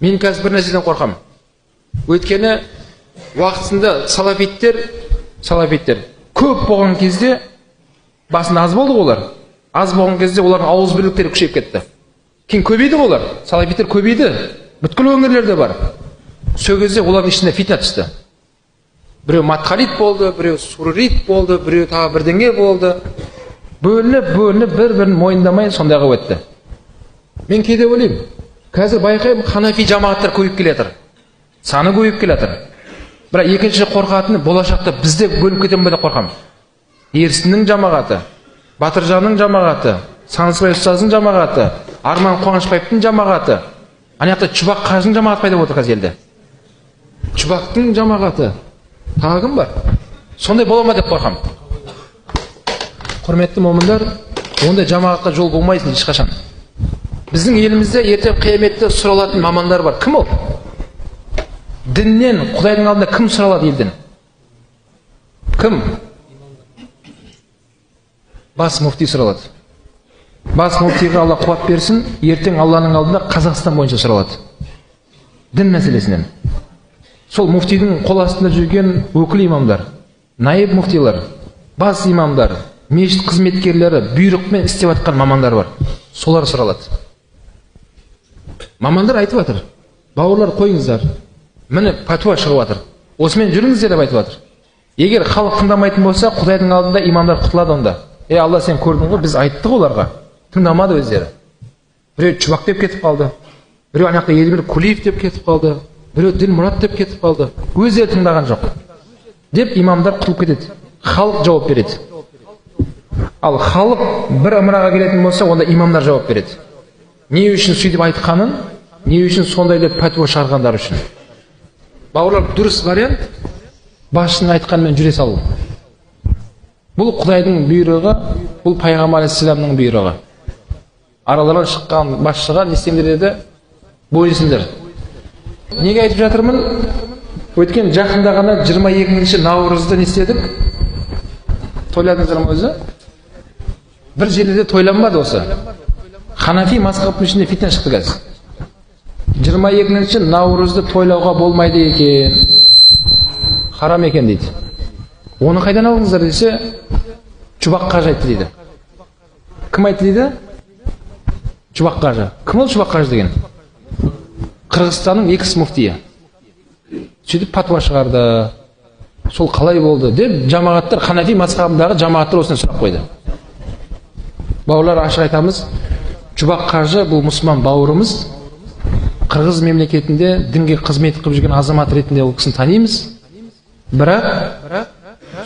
Мен қазір бір нәрседен қорқамын. Өйткені уақытында салафиттер көп болған кезде, басында аз болды олар. Аз болған кезде олардың ауыз бірліктері күшейіп кетті. Кейін көбейді олар. Салафиттер көбейді. Бүткіл өңірлерде бар. Сол кезде олардың ішінде фитна түсті. Біреу матхалит болды, біреу суррит болды, біреу тағы бірдеңе болды. Бөлініп бір-бірін мойындамай сондайға өтті. Мен кейде ойлаймын, қазір байқаймын, ханафи жамағаттар көбейіп келатыр. Саны көбейіп келатыр. Бірақ екінші қорқатыны болашақта бізде бөлініп кетемін бе деп қорқамын. Ерсіннің жамағаты, Батыржанның жамағаты, Сансызбай ұстаздың жамағаты, Арман Қуанышбаевтың жамағаты. Анаяқта Чубақ қажының жамағаты пайда болды қазір елде. Чубақтың жамағаты. Тағы кім бар? Сондай бола ма деп қорқамын. Құрметті момындар, ондай жамағатқа жол болмайсың ешқашан. Біздің елімізде ертең қияметте сұралатын мамандар бар. Кім ол? Діннен, Құдайдың алдында кім сұралады елден? Кім? Бас муфти сұралады. Бас муфтиға Алла қуат берсін, ертең Алланың алдында Қазақстан бойынша сұралады. Дін мәселесінен. Сол муфтидің қол астында жүрген өкіл имамдар, наиб муфтилар, бас имамдар, мешіт қызметкерлері, бұйрықпен істеп жатқан мамандар бар. Солар сұралады. Мамандар айтып жатыр. Бауырлар қойыңыздар. Міне пәтуа шығып жатыр. Осымен жүріңіздер деп айтып жатыр. Егер халық тыңдамайтын болса, Құдайдың алдында имамдар құтылады онда. Алла, сен көрдің ғой, біз айттық оларға. Тыңдамады өздері. Біреу Чубақ деп кетіп қалды. Біреу анақта Елмир Кулиев деп кетіп қалды. Біреу Ділмұрат деп кетіп қалды. Өздері тыңдаған жоқ. Деп имамдар құтылып кетеді. Халық жауап береді. Ал халық бір ымыраға келетін болса, онда имамдар жауап береді. Не үшін сөйтіп айтқанын, не үшін сондай деп пәтуа шығарғандар үшін. Бауырлар, дұрыс вариант басшының айтқанымен жүре салу. Бұл Құдайдың бұйрығы, бұл Пайғамбар алейхиссаламның бұйрығы. Араларынан шыққан басшыға не істеңдер деді? Бойынсыңдар. Неге айтып жатырмын? Өткен жақында ғана 22 наурызды не істедік? Тойладыңыздар ма өзі? Бір жерлерде тойланбады осы. Ханафи мазхабының ішінде фитна шықты қазір. 22 наурызды тойлауға болмайды екен. Харам екен дейді. Оны қайдан алдыңыздар десе, Чубақ қажы айтты дейді. Кім айтты дейді? Чубақ қажы. Кім ол Чубақ қажы деген? Қырғызстанның екс муфтиі. Сөйтіп патуа шығарды. Сол қалай болды деп жамағаттар, ханафи мазхабындағы жамағаттар осыны сұрақ қойды. Бауырлар, ашық айтамыз, Чубақ қажы бұл мұсылман бауырымыз. Қырғыз мемлекетінде дінге қызмет қылып жүрген азамат ретінде ол кісіні танимыз. Бірақ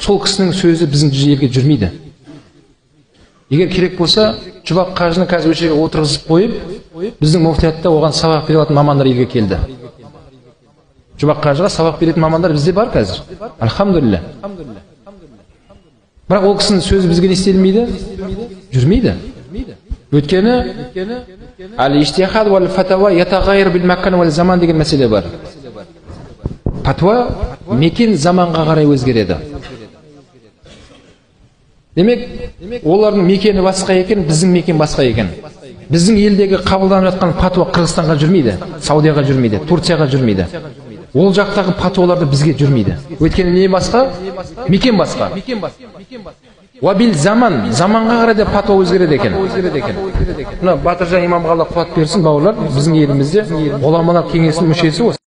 сол кісінің сөзі біздің жерге жүрмейді. Егер керек болса, Чубақ қажыны қазір өшеге отырғызып қойып, біздің муфтиятта оған сабақ бере алатын мамандар елге келді. Чубақ қажыға сабақ беретін мамандар бізде бар қазір. Альхамдулилля. Бірақ ол кісінің сөзі бізге не істелмейді? Жүрмейді. Өйткені ал-иштихад вал фатава ятағайыр бил маккан вал заман деген мәселе бар. Патуа мекен заманға қарай өзгереді. Демек, олардың мекені басқа екен, біздің мекен басқа екен. Біздің елдегі қабылданып жатқан патуа Қырғызстанға жүрмейді, Саудияға жүрмейді, Турцияға жүрмейді. Ол жақтағы патуаларды бізге жүрмейді. Өйткені не басқа? Мекен басқа. Уабил заман, заманға қарай да патуа өзгереді екен. Батыржан имамға Алла қуат берсін, бауырлар, біздің елімізде ғұламалар кеңесінің мүшесі осы.